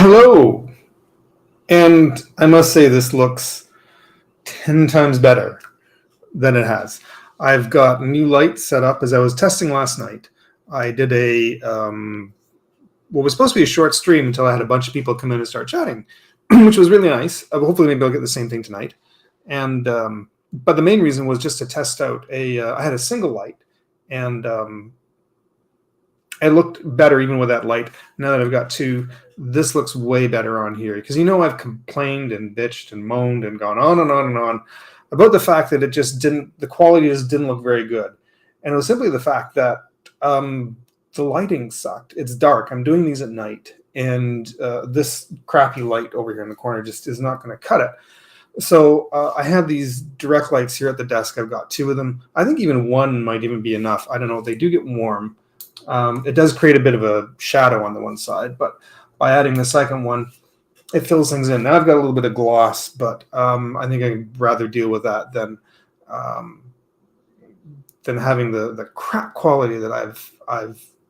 Hello, and I must say this looks 10 times better than it has. I've got new lights set up as I was testing last night. I did what was supposed to be a short stream until I had a bunch of people come in and start chatting, which was really nice. Hopefully maybe I'll get the same thing tonight. And but the main reason was just to test out I had a single light, and it looked better even with that light. Now that I've got two, this looks way better on here, because I've complained and bitched and moaned and gone on and on and on about the fact that the quality just didn't look very good. And it was simply the fact that the lighting sucked. It's dark. I'm doing these at night, and this crappy light over here in the corner just is not going to cut it. So I have these direct lights here at the desk. I've got two of them. I think even one might even be enough. I don't know. They do get warm. It does create a bit of a shadow on the one side, but by adding the second one, it fills things in. Now I've got a little bit of gloss, but I think I'd rather deal with that than having the crap quality that I've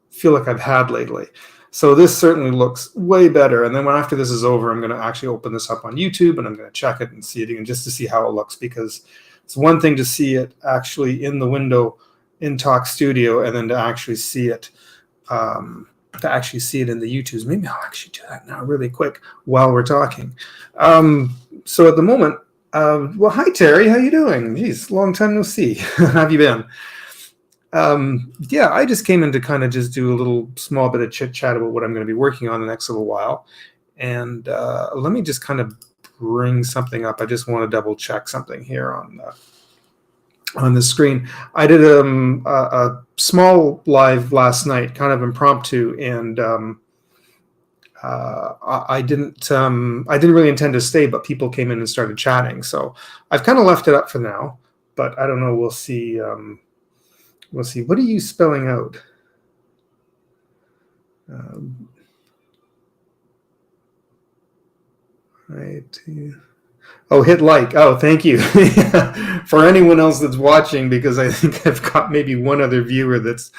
feel like I've had lately. So this certainly looks way better. And then after this is over, I'm going to actually open this up on YouTube, and I'm going to check it and see it again just to see how it looks, because it's one thing to see it actually in the window in Talk Studio, and then to actually see it in the YouTubes. Maybe I'll actually do that now really quick while we're talking. So at the moment, well, hi Terry, how you doing? Geez, long time no see. How have you been? Yeah, I just came in to kind of just do a little small bit of chit chat about what I'm going to be working on the next little while. And let me just kind of bring something up. I just want to double check something here on the screen. I did a small live last night, kind of impromptu, and I didn't really intend to stay, but people came in and started chatting. So I've kind of left it up for now, but I don't know. We'll see. We'll see. What are you spelling out? Oh, hit like. Oh, thank you. For anyone else that's watching, because I think I've got maybe one other viewer that's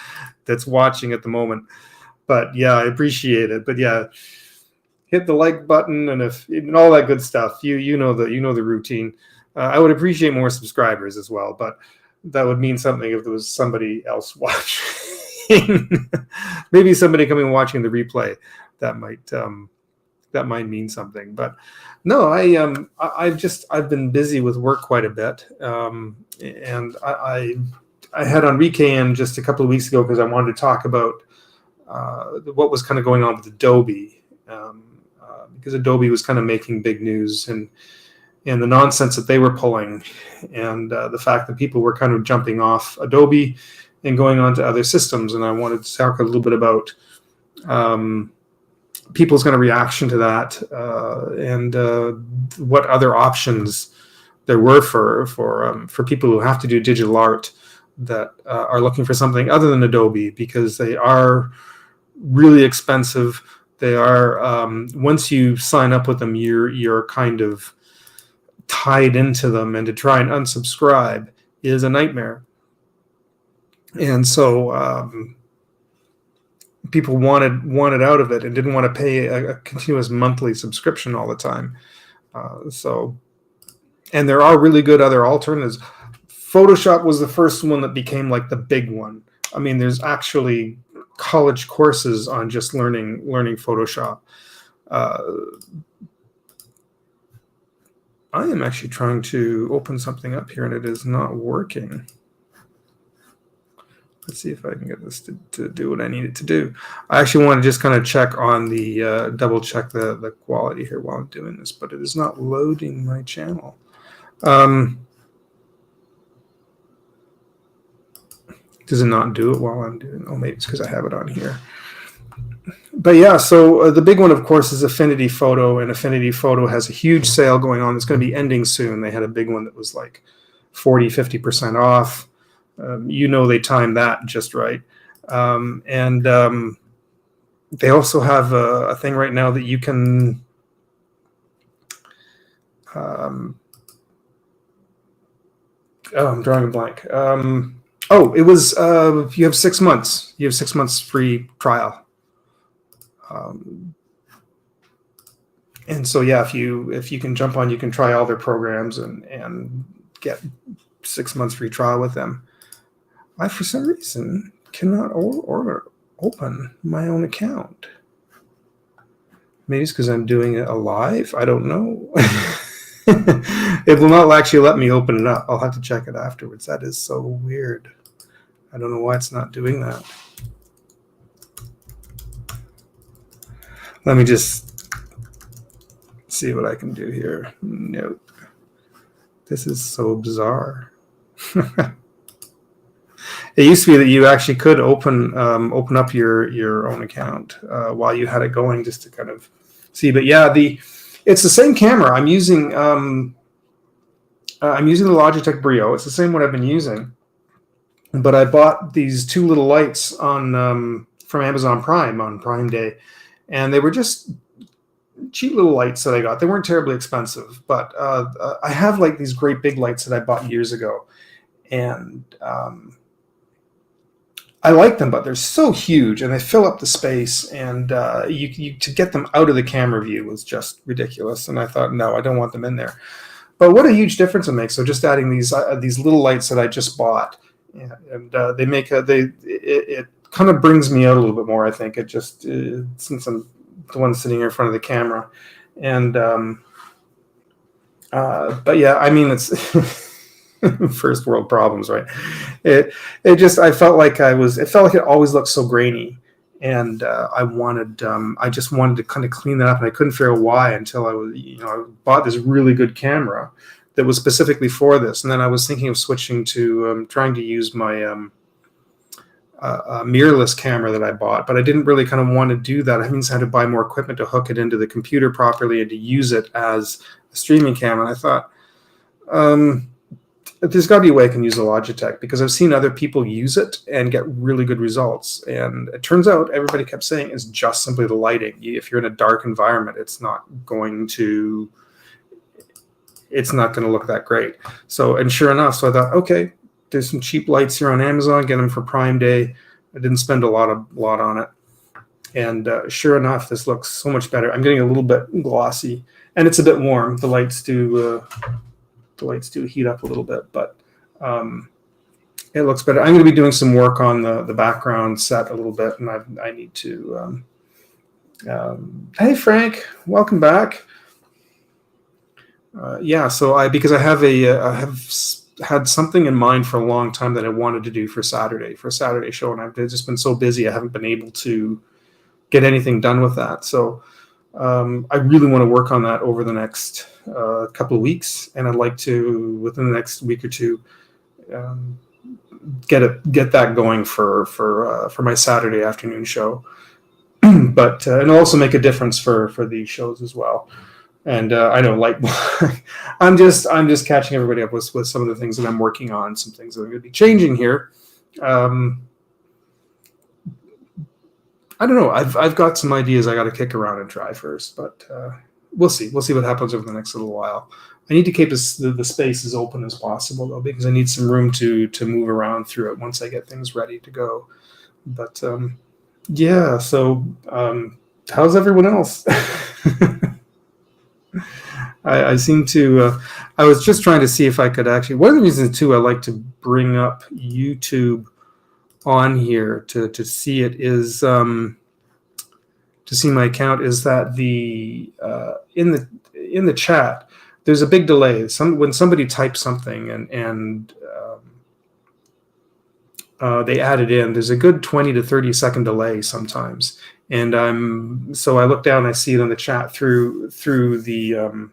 watching at the moment. But yeah, I appreciate it. But yeah, hit the like button and all that good stuff. You know the routine. I would appreciate more subscribers as well, but that would mean something if there was somebody else watching. Maybe somebody coming watching the replay. That might mean something. But no, I've been busy with work quite a bit, and I had Enrique in just a couple of weeks ago because I wanted to talk about what was kind of going on with Adobe, because Adobe was kind of making big news, and the nonsense that they were pulling, and the fact that people were kind of jumping off Adobe and going on to other systems. And I wanted to talk a little bit about people's kind of reaction to that, and what other options there were for people who have to do digital art that are looking for something other than Adobe, because they are really expensive. They are once you sign up with them, you're kind of tied into them, and to try and unsubscribe is a nightmare. And so people wanted out of it and didn't want to pay a continuous monthly subscription all the time. And there are really good other alternatives. Photoshop was the first one that became like the big one. I mean, there's actually college courses on just learning Photoshop. I am actually trying to open something up here, and it is not working. Let's see if I can get this to do what I need it to do. I actually want to just kind of check on the double check the quality here while I'm doing this, but it is not loading my channel. Does it not do it while I'm doing? Oh, maybe it's because I have it on here. But yeah, so the big one, of course, is Affinity Photo, and Affinity Photo has a huge sale going on. It's going to be ending soon. They had a big one that was like 40-50% off. They timed that just right. And they also have a thing right now that you can I'm drawing a blank. It was you have 6 months. You have 6 months free trial. And so yeah, if you can jump on, you can try all their programs and get 6 months free trial with them. I for some reason cannot open my own account. Maybe it's because I'm doing it live. I don't know. It will not actually let me open it up. I'll have to check it afterwards. That is so weird. I don't know why it's not doing that. Let me just see what I can do here. Nope. This is so bizarre. It used to be that you actually could open up your own account while you had it going, just to kind of see. But yeah, it's the same camera. I'm using the Logitech Brio. It's the same one I've been using, but I bought these two little lights on from Amazon Prime on Prime Day, and they were just cheap little lights that I got. They weren't terribly expensive, but I have like these great big lights that I bought years ago, and I like them, but they're so huge and they fill up the space. And you to get them out of the camera view was just ridiculous. And I thought, no, I don't want them in there. But what a huge difference it makes! So just adding these little lights that I just bought, and they make it kind of brings me out a little bit more. I think it just since I'm the one sitting here in front of the camera, and but yeah, I mean it's first world problems, right? It just I felt like it felt like it always looked so grainy, and I just wanted to kind of clean that up, and I couldn't figure out why until I bought this really good camera that was specifically for this, and then I was thinking of switching to trying to use my mirrorless camera that I bought, but I didn't really kind of want to do that. It means I had to buy more equipment to hook it into the computer properly and to use it as a streaming camera. And I thought, there's got to be a way I can use a Logitech, because I've seen other people use it and get really good results. And it turns out everybody kept saying it's just simply the lighting. If you're in a dark environment, it's not going to look that great. So, and sure enough, so I thought, okay, there's some cheap lights here on Amazon, get them for Prime Day. I didn't spend a lot on it. And sure enough, this looks so much better. I'm getting a little bit glossy, and it's a bit warm. The lights do heat up a little bit, but it looks better. I'm going to be doing some work on the background set a little bit, and I need to. Hey Frank, welcome back. Yeah, so because I have had something in mind for a long time that I wanted to do for a Saturday show, and I've just been so busy I haven't been able to get anything done with that. So I really want to work on that over the next couple of weeks, and I'd like to, within the next week or two, get that going for my Saturday afternoon show. But and also make a difference for these shows as well. And I know, like, I'm just catching everybody up with some of the things that I'm working on, some things that are going to be changing here. I don't know. I've got some ideas I got to kick around and try first, but we'll see. We'll see what happens over the next little while. I need to keep the space as open as possible, though, because I need some room to move around through it once I get things ready to go. But yeah, so how's everyone else? I seem to. I was just trying to see if I could actually. One of the reasons too I like to bring up YouTube on here to see it is to see my account is that the in the chat there's a big delay. When somebody types something and they add it in, there's a good 20 to 30-second delay sometimes. And so I look down, I see it in the chat through the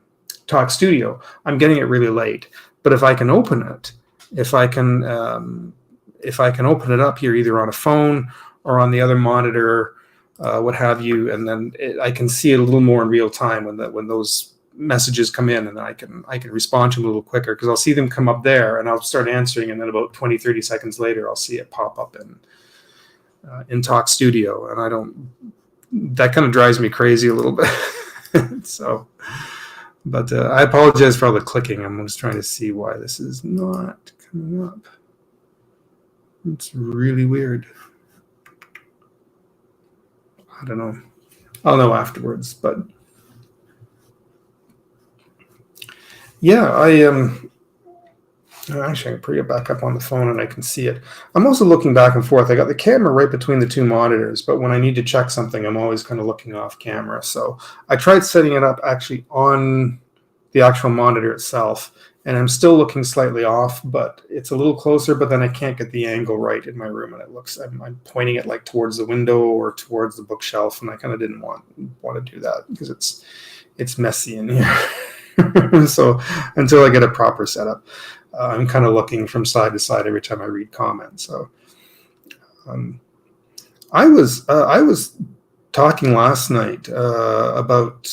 Talk Studio. I'm getting it really late, but if I can open it, if I can open it up here either on a phone or on the other monitor, what have you, and then I can see it a little more in real time when those messages come in, and I can respond to them a little quicker, because I'll see them come up there and I'll start answering, and then about 20-30 seconds later I'll see it pop up in Talk Studio, and that kind of drives me crazy a little bit. So, but I apologize for all the clicking. I'm just trying to see why this is not coming up. It's really weird. I don't know. I'll know afterwards, but Yeah, I am. Actually, I can bring it back up on the phone and I can see it. I'm also looking back and forth. I got the camera right between the two monitors, but when I need to check something, I'm always kind of looking off camera. So I tried setting it up actually on the actual monitor itself, and I'm still looking slightly off, but it's a little closer, but then I can't get the angle right in my room, and it looks, I'm pointing it like towards the window or towards the bookshelf, and I kind of didn't want to do that because it's messy in here. So until I get a proper setup, I'm kind of looking from side to side every time I read comments. So um, I was talking last night about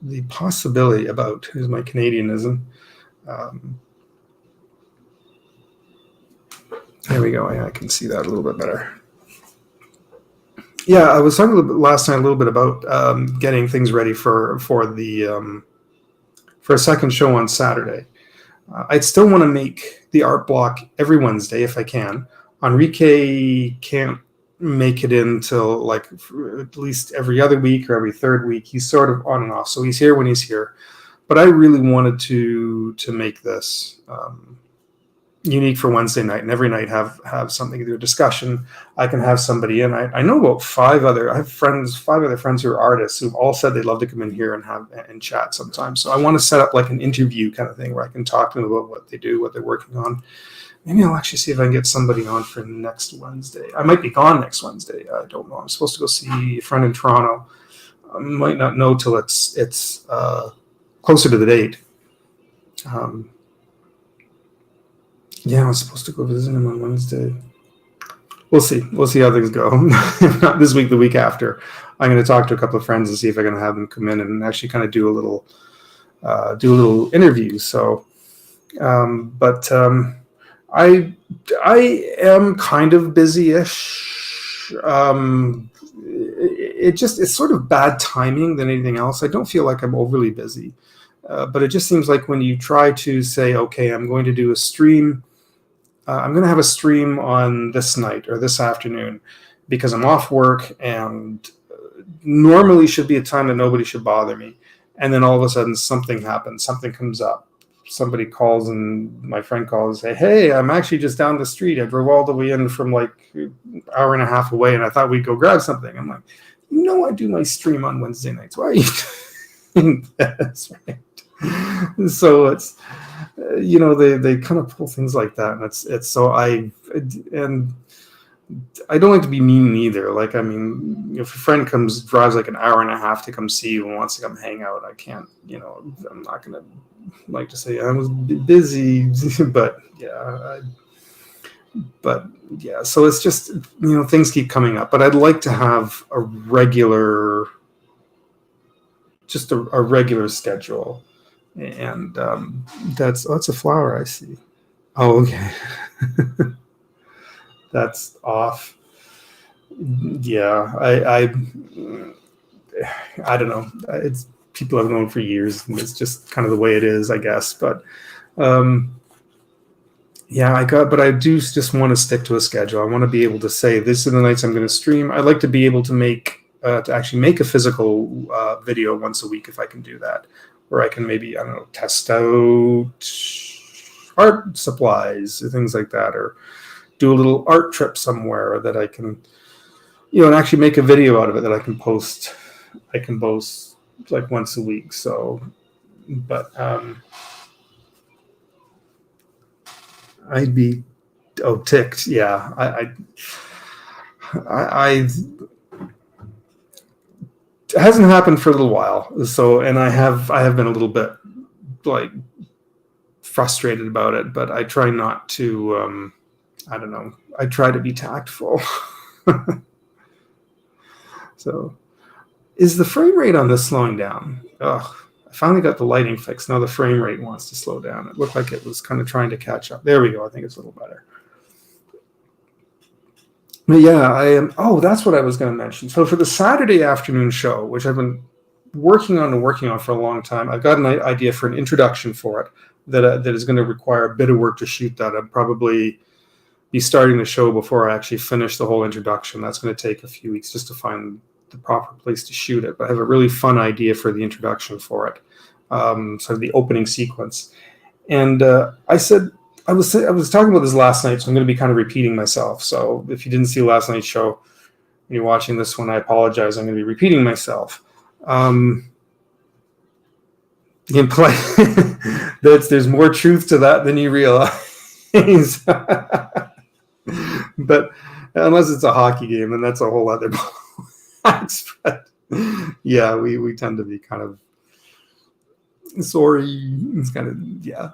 the possibility about, here's my Canadianism. Um, there we go. I can see that a little bit better. Yeah, I was talking a little bit last night a little bit about getting things ready for the for a second show on Saturday. I'd still want to make the art block every Wednesday if I can. Enrique can't make it in till like at least every other week or every third week. He's sort of on and off, so he's here when he's here. But I really wanted to make this unique for Wednesday night, and every night have something to do, a discussion. I can have somebody in. I know about five other friends who are artists who've all said they'd love to come in here and chat sometimes. So I want to set up like an interview kind of thing where I can talk to them about what they do, what they're working on. Maybe I'll actually see if I can get somebody on for next Wednesday. I might be gone next Wednesday. I don't know. I'm supposed to go see a friend in Toronto. I might not know till it's closer to the date. Yeah, I was supposed to go visit him on Wednesday. We'll see. We'll see how things go. If not this week, the week after, I'm going to talk to a couple of friends and see if I can have them come in and actually kind of do a little interview. So, I am kind of busy-ish. It's sort of bad timing than anything else. I don't feel like I'm overly busy, but it just seems like when you try to say, okay, I'm going to do a stream. I'm going to have a stream on this night or this afternoon because I'm off work and normally should be a time that nobody should bother me. And then all of a sudden something happens, something comes up. Somebody calls and my friend calls and say, hey, I'm actually just down the street. I drove all the way in from like an hour and a half away and I thought we'd go grab something. I'm like, I do my stream on Wednesday nights. Why are you doing this? Right? So it's, they kind of pull things like that, and it's so I don't like to be mean either. Like, I mean, if a friend drives like an hour and a half to come see you and wants to come hang out, I can't, I'm not gonna like to say I was busy, but yeah, so it's just, things keep coming up, but I'd like to have a regular schedule. And that's a flower I see. Oh, okay. That's off. Yeah, I don't know. It's people I've known for years, and it's just kind of the way it is, I guess. But yeah, but I do just want to stick to a schedule. I want to be able to say this are the nights I'm going to stream. I'd like to be able to actually make a physical video once a week if I can do that. Where I can maybe, I don't know, test out art supplies or things like that, or do a little art trip somewhere that I can, and actually make a video out of it that I can post. I can post like once a week. So, but I'd be ticked. Yeah, I it hasn't happened for a little while. So, and I have been a little bit like frustrated about it, but I try not to, I don't know. I try to be tactful. So is the frame rate on this slowing down? Ugh, I finally got the lighting fixed. Now the frame rate wants to slow down. It looked like it was kind of trying to catch up. There we go. I think it's a little better. But yeah, I am. Oh, that's what I was going to mention. So for the Saturday afternoon show, which I've been working on for a long time, I've got an idea for an introduction for it that is going to require a bit of work to shoot that. I'd probably be starting the show before I actually finish the whole introduction. That's going to take a few weeks just to find the proper place to shoot it. But I have a really fun idea for the introduction for it, sort of the opening sequence. And I was talking about this last night, so I'm going to be kind of repeating myself. So if you didn't see last night's show, when you're watching this one, I apologize. I'm going to be repeating myself. Play there's more truth to that than you realize. But unless it's a hockey game, then that's a whole other box. But yeah, we tend to be kind of sorry. It's kind of yeah.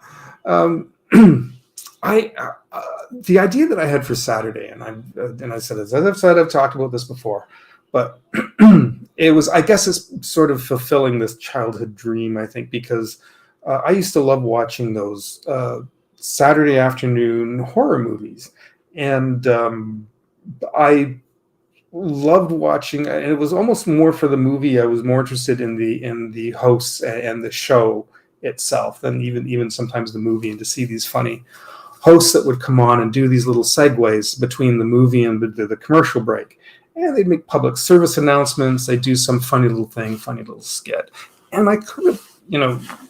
The idea that I had for Saturday, and I said, as I've said, I've talked about this before, but it was, I guess, it's sort of fulfilling this childhood dream, I think, because I used to love watching those Saturday afternoon horror movies, and I loved watching. And it was almost more for the movie. I was more interested in the hosts and the show itself than even sometimes the movie, and to see these funny hosts that would come on and do these little segues between the movie and the commercial break. And they'd make public service announcements. They'd do some funny little thing, funny little skit. And I could have,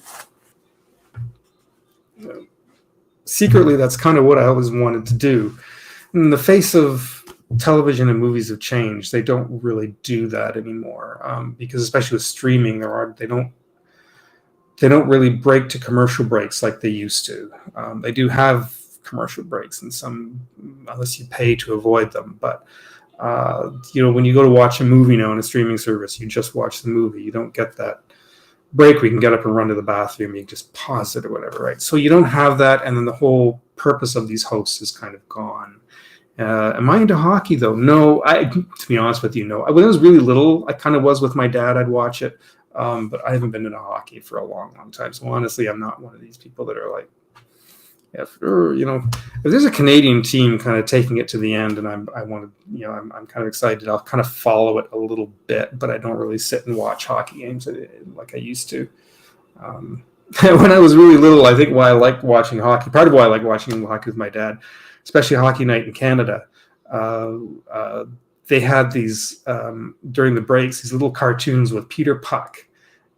secretly, that's kind of what I always wanted to do. In the face of television and movies have changed, they don't really do that anymore, because especially with streaming, they don't really break to commercial breaks like they used to. They do have commercial breaks, and some, unless you pay to avoid them. But when you go to watch a movie now on a streaming service, you just watch the movie. You don't get that break where you can get up and run to the bathroom. You just pause it or whatever, right? So you don't have that, and then the whole purpose of these hosts is kind of gone. Am I into hockey though? No, to be honest with you, no. When I was really little, I kind of was with my dad. I'd watch it. But I haven't been into hockey for a long, long time. So honestly, I'm not one of these people that are like, if there's a Canadian team kind of taking it to the end, and I'm kind of excited, I'll kind of follow it a little bit, but I don't really sit and watch hockey games like I used to. When I was really little, I think why I liked watching hockey, part of why I like watching hockey with my dad, especially Hockey Night in Canada, they had these, during the breaks, these little cartoons with Peter Puck,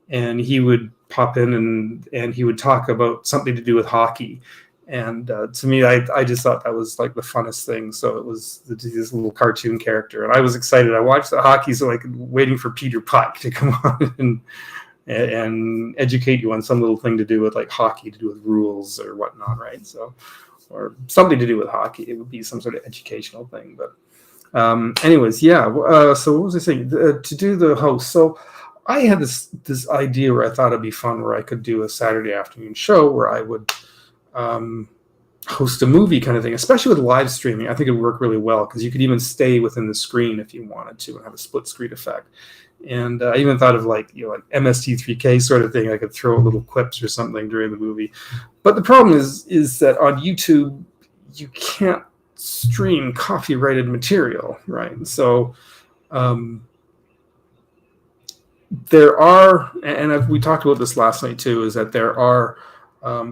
and he would pop in and he would talk about something to do with hockey. And to me, I just thought that was like the funnest thing. So it was this little cartoon character, and I was excited. I watched the hockey, so I could waiting for Peter Puck to come on and educate you on some little thing to do with like hockey, to do with rules or whatnot, right? So, or something to do with hockey. It would be some sort of educational thing. But anyways, yeah. So what was I saying? To do the host. So I had this idea where I thought it'd be fun, where I could do a Saturday afternoon show where I would host a movie kind of thing, especially with live streaming. I think it would work really well because you could even stay within the screen if you wanted to and have a split screen effect. And I even thought of like MST3K sort of thing. I could throw little clips or something during the movie. But the problem is that on YouTube, you can't stream copyrighted material, right? So there are, and we talked about this last night too, is that there are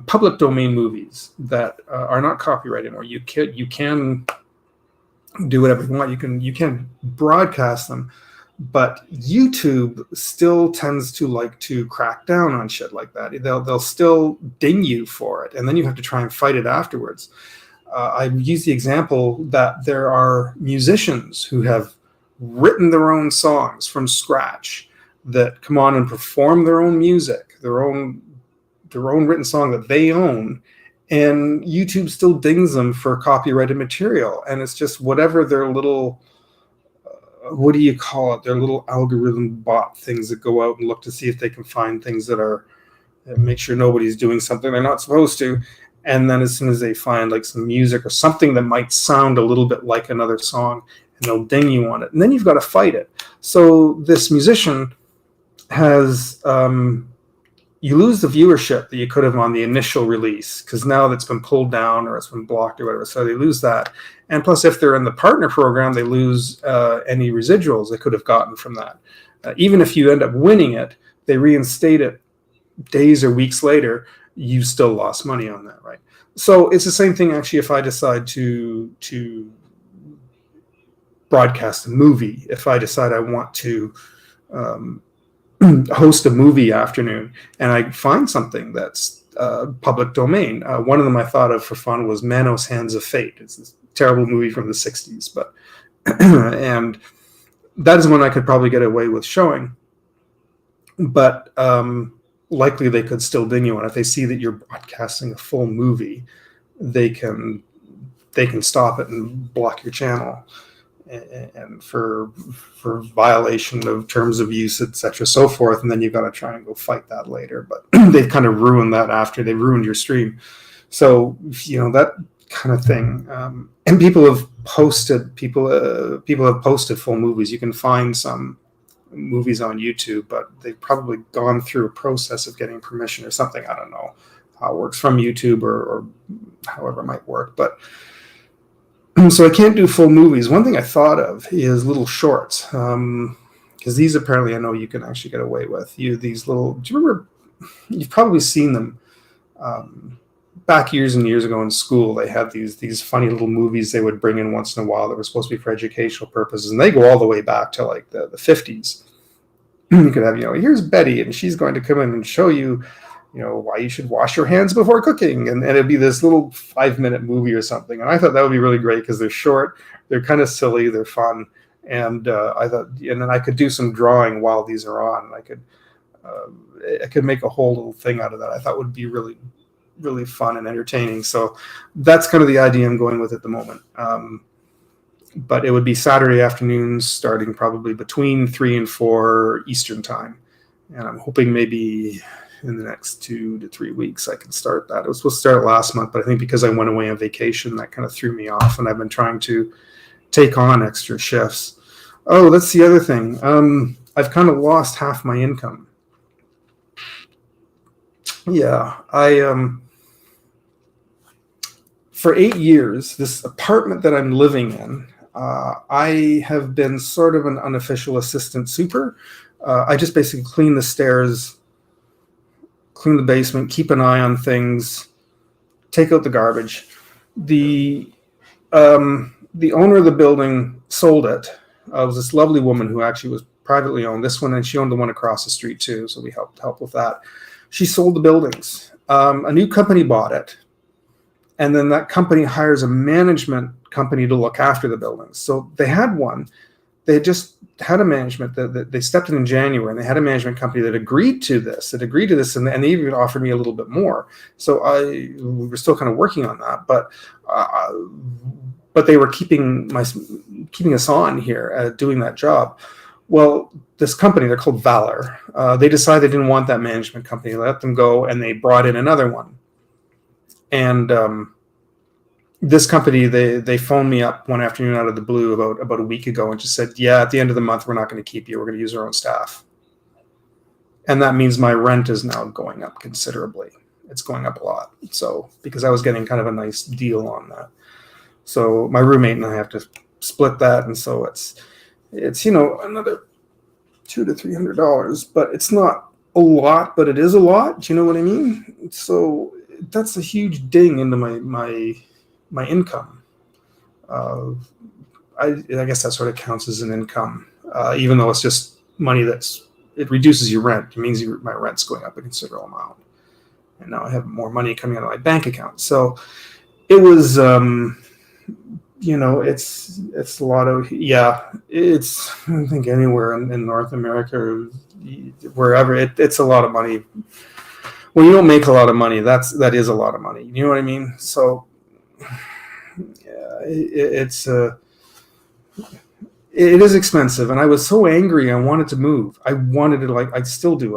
public domain movies that are not copyrighted, or you can do whatever you want. You can broadcast them, but YouTube still tends to like to crack down on shit like that. They'll still ding you for it, and then you have to try and fight it afterwards. I use the example that there are musicians who have written their own songs from scratch that come on and perform their own music, their own written song that they own, and YouTube still dings them for copyrighted material. And it's just whatever their little, what do you call it? Their little algorithm bot things that go out and look to see if they can find things that make sure nobody's doing something they're not supposed to. And then as soon as they find like some music or something that might sound a little bit like another song, and they'll ding you on it. And then you've got to fight it. So this musician has, you lose the viewership that you could have on the initial release, because now that's been pulled down or it's been blocked or whatever. So they lose that. And plus, if they're in the partner program, they lose any residuals they could have gotten from that. Even if you end up winning it, they reinstate it days or weeks later, you still lost money on that, right? So it's the same thing, actually, if I decide to broadcast a movie. If I decide I want to host a movie afternoon, and I find something that's public domain. One of them I thought of for fun was Manos Hands of Fate. It's this terrible movie from the 60s, but and that is one I could probably get away with showing. But likely they could still ding you, and if they see that you're broadcasting a full movie, they can stop it and block your channel, and for violation of terms of use, etc., so forth. And then you've got to try and go fight that later. But they've kind of ruined that after they ruined your stream. So that kind of thing. And people have posted full movies. You can find some movies on YouTube, but they've probably gone through a process of getting permission or something. I don't know how it works from YouTube or however it might work. But so I can't do full movies. One thing I thought of is little shorts, because these apparently I know you can actually get away with. These little. Do you remember? You've probably seen them. Back years and years ago in school, they had these funny little movies they would bring in once in a while that were supposed to be for educational purposes, and they go all the way back to like the 50s. You could have, here's Betty, and she's going to come in and show you, why you should wash your hands before cooking, and it'd be this little 5-minute movie or something. And I thought that would be really great because they're short, they're kind of silly, they're fun, and I thought, and then I could do some drawing while these are on. And I could make a whole little thing out of that. I thought would be really, really fun and entertaining. So that's kind of the idea I'm going with at the moment. But it would be Saturday afternoons starting probably between 3 and 4 Eastern time. And I'm hoping maybe in the next 2 to 3 weeks I can start that. It was supposed to start last month, but I think because I went away on vacation, that kind of threw me off, and I've been trying to take on extra shifts. Oh, that's the other thing. I've kind of lost half my income. Yeah, for 8 years, this apartment that I'm living in, I have been sort of an unofficial assistant super. I just basically clean the stairs, clean the basement, keep an eye on things, take out the garbage. The owner of the building sold it. It was this lovely woman who actually was privately owned this one, and she owned the one across the street too, so we helped with that. She sold the buildings. A new company bought it, and then that company hires a management company to look after the buildings. So they had one. They had just had a management that they stepped in January, and they had a management company that agreed to this, and they even offered me a little bit more. So we were still kind of working on that, but they were keeping us on here doing that job. Well, this company, they're called Valor. They decided they didn't want that management company. They let them go, and they brought in another one. And this company, they phoned me up one afternoon out of the blue about a week ago and just said, yeah, at the end of the month, we're not going to keep you. We're going to use our own staff. And that means my rent is now going up considerably. It's going up a lot. So, because I was getting kind of a nice deal on that. So my roommate and I have to split that. And so it's another $200 to $300, but it's not a lot, but it is a lot. Do you know what I mean? So that's a huge ding into my income. I guess that sort of counts as an income, even though it's just money it reduces your rent. It means my rent's going up a considerable amount, and now I have more money coming out of my bank account. So it was, it's a lot of, it's, I think anywhere in North America or wherever, it's a lot of money. When you don't make a lot of money, that is a lot of money. You know what I mean? So yeah, it is expensive, and I was so angry. I wanted to move. I wanted to, I still do.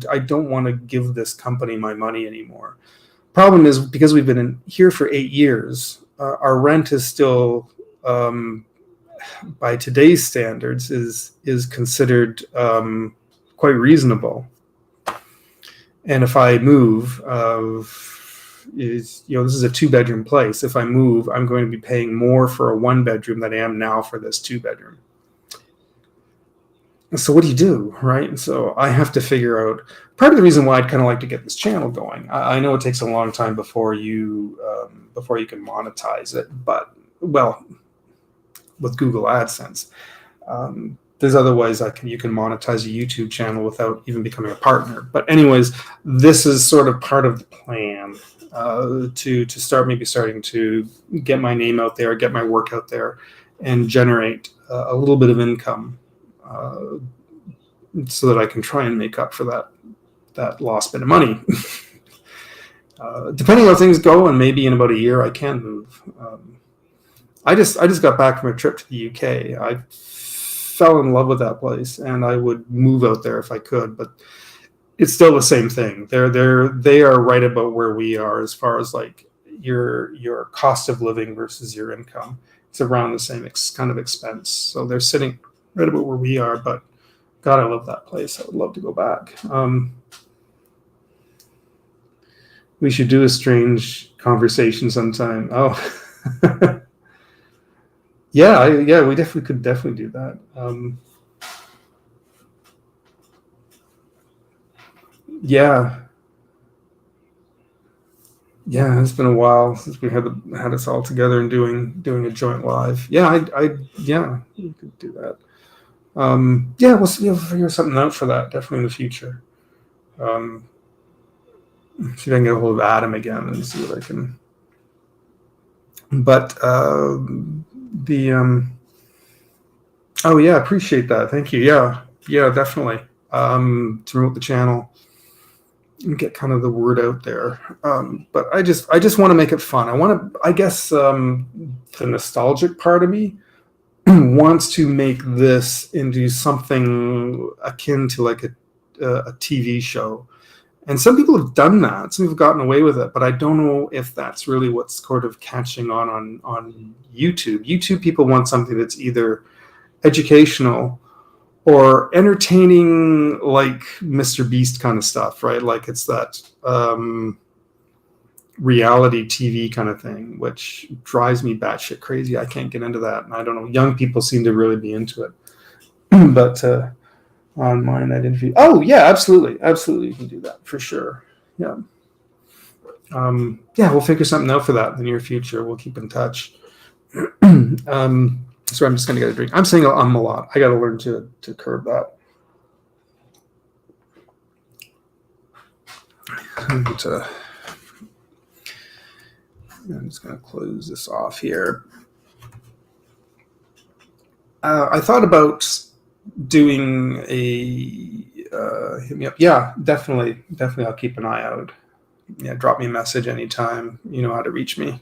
I don't want to give this company my money anymore. Problem is, because we've been in here for 8 years, our rent is still, by today's standards, is considered quite reasonable. And if I move, this is a 2-bedroom place. If I move, I'm going to be paying more for a 1-bedroom than I am now for this 2-bedroom. So what do you do, right? And so I have to figure out, part of the reason why I'd kind of like to get this channel going. I know it takes a long time before you can monetize it, but, well, with Google AdSense. There's other ways you can monetize a YouTube channel without even becoming a partner. But anyways, this is sort of part of the plan to starting to get my name out there, get my work out there, and generate a little bit of income so that I can try and make up for that lost bit of money. Depending on how things go, and maybe in about a year I can move. I just got back from a trip to the UK. I fell in love with that place, and I would move out there if I could. But it's still the same thing. They are right about where we are as far as like your cost of living versus your income. It's around the same kind of expense. So they're sitting right about where we are. But God, I love that place. I would love to go back. We should do a strange conversation sometime. Oh. Yeah, we could definitely do that. Yeah, it's been a while since we had us all together and doing a joint live. Yeah, we could do that. Yeah, we'll figure something out for that definitely in the future. See if I can get a hold of Adam again and see what I can. But oh yeah, appreciate that. Thank you. Yeah, definitely. To promote the channel and get kind of the word out there. But I just want to make it fun. I guess the nostalgic part of me wants to make this into something akin to like a TV show. And some people have done that. Some people have gotten away with it, but I don't know if that's really what's sort of catching on YouTube. YouTube people want something that's either educational or entertaining, like Mr. Beast kind of stuff, right? Like it's that reality TV kind of thing, which drives me batshit crazy. I can't get into that. And I don't know. Young people seem to really be into it. But on my night interview. Oh yeah, absolutely, you can do that for sure. Yeah, we'll figure something out for that in the near future. We'll keep in touch. Sorry, I'm just gonna get a drink. I'm saying a lot. I got to learn to curb that. I'm just gonna close this off here. I thought about doing a hit me up. Yeah, definitely. I'll keep an eye out. Yeah, drop me a message anytime. You know how to reach me.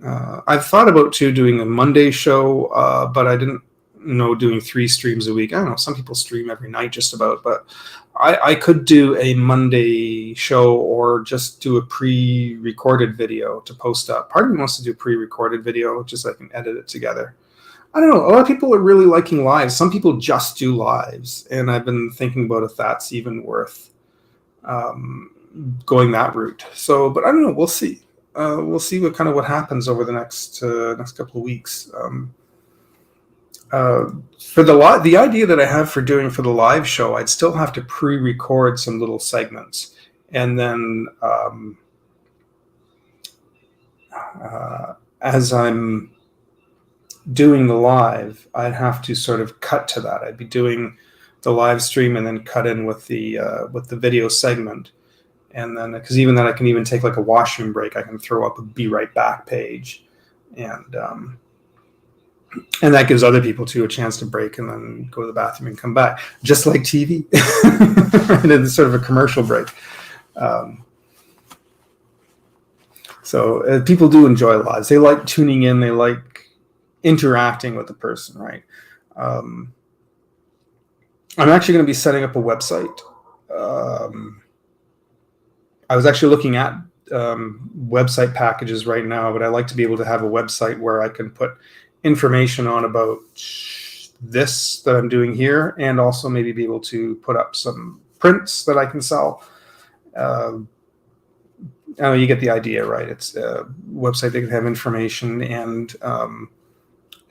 I've thought about doing a Monday show, but I didn't know doing 3 streams a week. I don't know. Some people stream every night just about, but I could do a Monday show or just do a pre-recorded video to post up. Part of me wants to do a pre-recorded video just so I can edit it together. I don't know. A lot of people are really liking lives. Some people just do lives, and I've been thinking about if that's even worth going that route. So, but I don't know. We'll see. We'll see what happens over the next couple of weeks. For the idea that I have for the live show, I'd still have to pre-record some little segments, and then as I'm doing the live, I'd have to sort of cut to that. I'd be doing the live stream and then cut in with the video segment, and then because even then I can even take like a washroom break. I can throw up a be right back page, and that gives other people too a chance to break and then go to the bathroom and come back, just like TV. And then sort of a commercial break. So people do enjoy lives. They like tuning in. They like interacting with the person, right? I'm actually going to be setting up a website. I was actually looking at website packages right now, but I like to be able to have a website where I can put information on about this that I'm doing here, and also maybe be able to put up some prints that I can sell. You get the idea, right? It's a website that can have information and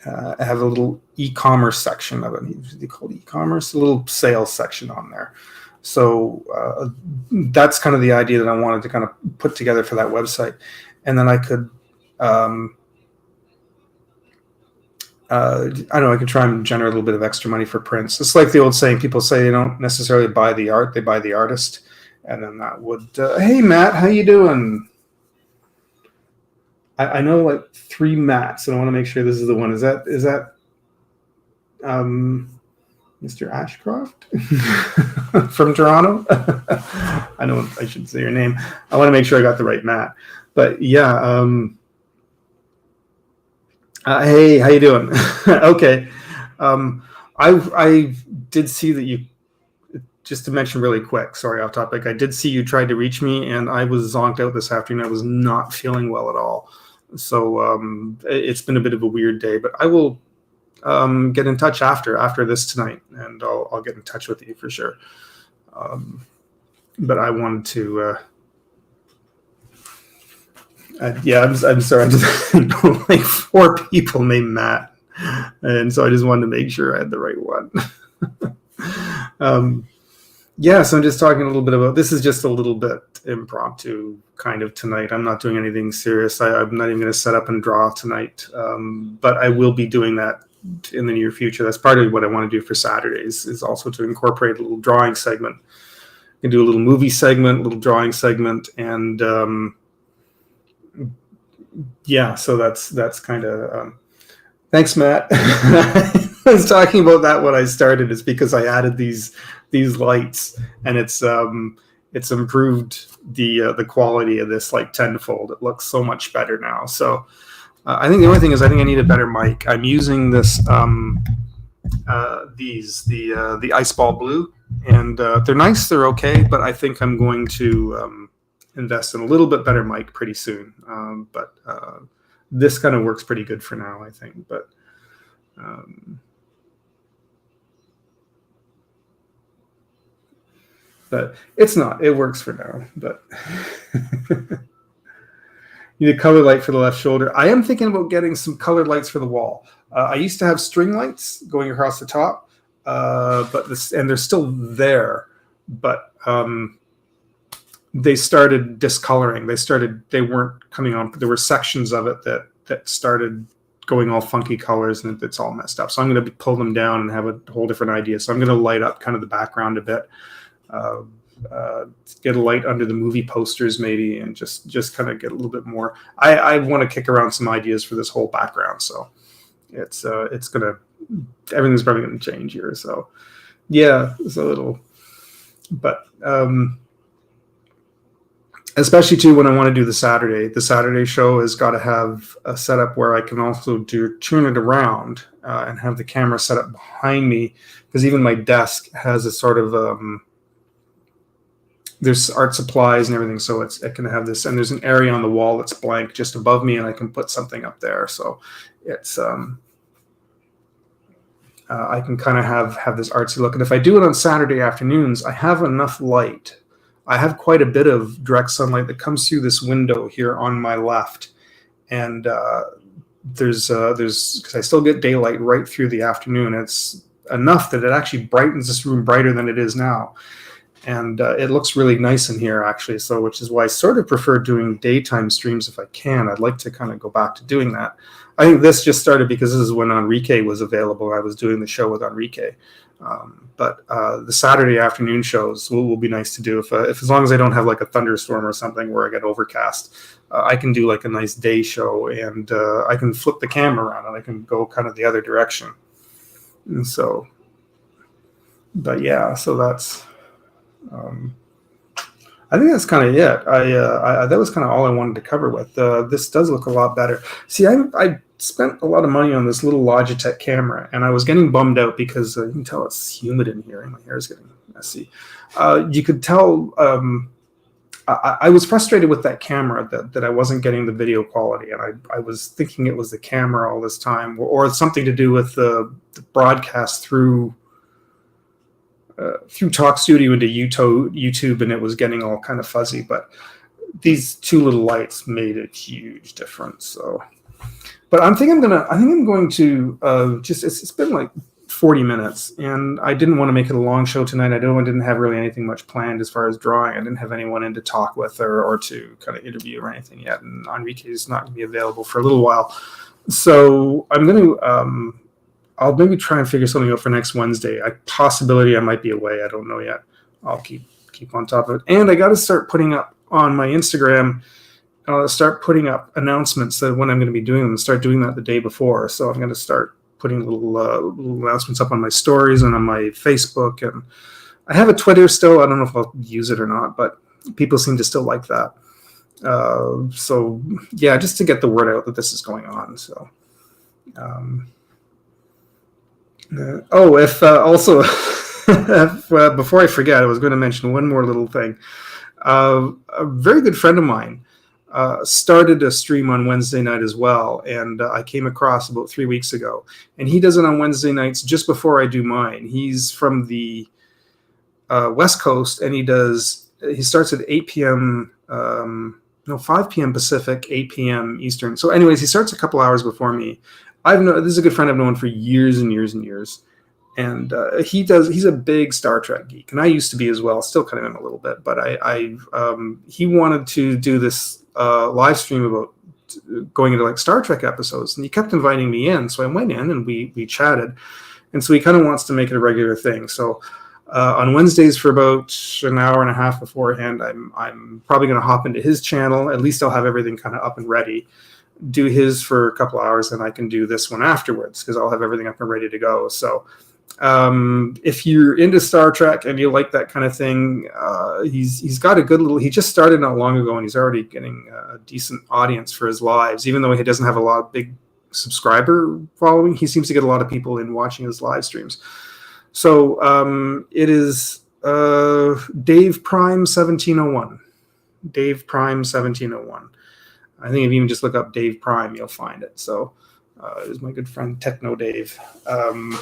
have a little e-commerce section of it. They call it e-commerce, a little sales section on there. So that's kind of the idea that I wanted to kind of put together for that website. And then I could I don't know, I could try and generate a little bit of extra money for prints. It's like the old saying, people say they don't necessarily buy the art, they buy the artist. And then that would, hey, Matt, how you doing? I know like 3 Matts, and I want to make sure this is the one. Is that Mr. Ashcroft from Toronto? I know I should say your name. I want to make sure I got the right Matt. But yeah, hey, how you doing? Okay. I did see that you, just to mention really quick, sorry, off topic, I did see you tried to reach me, and I was zonked out this afternoon. I was not feeling well at all. So it's been a bit of a weird day, but I will get in touch after this tonight, and I'll get in touch with you for sure. But I wanted to, yeah, I'm sorry. I just know like 4 people named Matt, and so I just wanted to make sure I had the right one. Yeah, so I'm just talking a little bit about, this is just a little bit impromptu kind of tonight. I'm not doing anything serious. I'm not even going to set up and draw tonight, but I will be doing that in the near future. That's part of what I want to do for Saturdays, is also to incorporate a little drawing segment. I can do a little movie segment, a little drawing segment, and yeah, so that's kind of, thanks, Matt. I was talking about that when I started. It's because I added these lights, and it's improved the quality of this like tenfold. It looks so much better now. So I think the only thing is I think I need a better mic. I'm using this the Ice Ball Blue, and they're nice. They're okay, but I think I'm going to invest in a little bit better mic pretty soon. But this kind of works pretty good for now, I think. But it's not. It works for now. But you need a color light for the left shoulder. I am thinking about getting some colored lights for the wall. I used to have string lights going across the top, and they're still there, but they started discoloring. They weren't coming on. There were sections of it that started going all funky colors, and it's all messed up. So I'm going to pull them down and have a whole different idea. So I'm going to light up kind of the background a bit, get a light under the movie posters maybe, and just kind of get a little bit more. I want to kick around some ideas for this whole background. So everything's probably going to change here. So yeah, it's a little, but especially too when I want to do the Saturday show has got to have a setup where I can also turn it around and have the camera set up behind me, because even my desk has a sort of there's art supplies and everything, so it can have this, and there's an area on the wall that's blank just above me, and I can put something up there. So it's I can kind of have this artsy look. And if I do it on Saturday afternoons, I have enough light. I have quite a bit of direct sunlight that comes through this window here on my left, and there's because I still get daylight right through the afternoon. It's enough that it actually brightens this room brighter than it is now, and it looks really nice in here actually. So which is why I sort of prefer doing daytime streams if I can. I'd like to kind of go back to doing that. I think this just started because this is when Enrique was available. I was doing the show with Enrique. But the Saturday afternoon shows will be nice to do if as long as I don't have like a thunderstorm or something where I get overcast. I can do like a nice day show, and I can flip the camera around and I can go kind of the other direction. And so, but yeah, so that's. I think that's kind of it. That was kind of all I wanted to cover with. This does look a lot better. See, I spent a lot of money on this little Logitech camera, and I was getting bummed out because you can tell it's humid in here, and my hair is getting messy. You could tell I was frustrated with that camera that I wasn't getting the video quality, and I was thinking it was the camera all this time, or something to do with the broadcast through Talk Studio into YouTube, and it was getting all kind of fuzzy. But these two little lights made a huge difference. So, but I think I'm going to just. It's been like 40 minutes, and I didn't want to make it a long show tonight. I didn't have really anything much planned as far as drawing. I didn't have anyone in to talk with or to kind of interview or anything yet. And Enrique is not going to be available for a little while. So I'm going to, I'll maybe try and figure something out for next Wednesday. Possibility I might be away. I don't know yet. I'll keep on top of it. And I got to start putting up on my Instagram. Start putting up announcements that when I'm going to be doing them. Start doing that the day before. So I'm going to start putting little announcements up on my stories and on my Facebook. And I have a Twitter still. I don't know if I'll use it or not, but people seem to still like that. So yeah, just to get the word out that this is going on. So. If also, before I forget, I was going to mention one more little thing. A very good friend of mine started a stream on Wednesday night as well, and I came across about 3 weeks ago. And he does it on Wednesday nights just before I do mine. He's from the West Coast, and he starts at 8 p.m. 5 p.m. Pacific, 8 p.m. Eastern. So anyways, he starts a couple hours before me. This is a good friend I've known for years and years and years. And he's a big Star Trek geek. And I used to be as well, still kind of am a little bit. But he wanted to do this live stream about going into like Star Trek episodes. And he kept inviting me in. So I went in and we chatted. And so he kind of wants to make it a regular thing. So on Wednesdays for about an hour and a half beforehand, I'm probably going to hop into his channel. At least I'll have everything kind of up and ready. Do his for a couple hours, and I can do this one afterwards because I'll have everything up and ready to go. So if you're into Star Trek and you like that kind of thing, he's got a good little. He just started not long ago, and he's already getting a decent audience for his lives. Even though he doesn't have a lot of big subscriber following, he seems to get a lot of people in watching his live streams. So it is Dave Prime 1701. Dave Prime 1701. I think if you even just look up Dave Prime, you'll find it. So is my good friend Techno Dave. So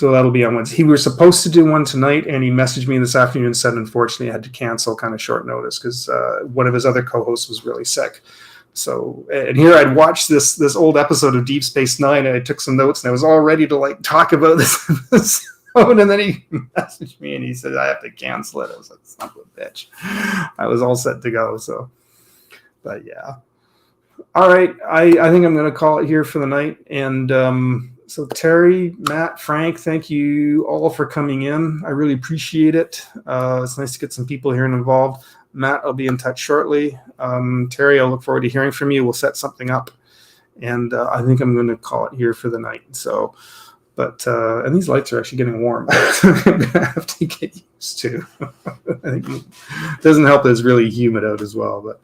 that'll be on Wednesday. He was supposed to do one tonight, and he messaged me this afternoon and said, unfortunately, I had to cancel kind of short notice because one of his other co-hosts was really sick. So, and here I'd watched this old episode of Deep Space Nine, and I took some notes, and I was all ready to like talk about this episode, and then he messaged me and he said I have to cancel it. I was like, son of a bitch. I was all set to go. So, but yeah. All right, I think I'm going to call it here for the night. And so Terry, Matt, Frank, thank you all for coming in. I really appreciate it. It's nice to get some people here and involved. Matt, I'll be in touch shortly. Terry, I'll look forward to hearing from you. We'll set something up. And I think I'm going to call it here for the night. So, but, and these lights are actually getting warm. I'm going to have to get used to. I think it doesn't help that it's really humid out as well. But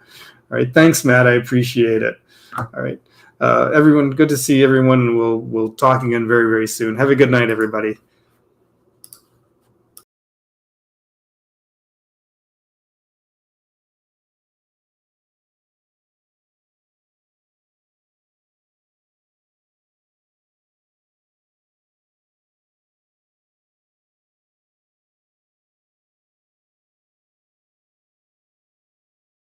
all right, thanks, Matt. I appreciate it. All right, everyone, good to see everyone. We'll talk again very, very soon. Have a good night, everybody.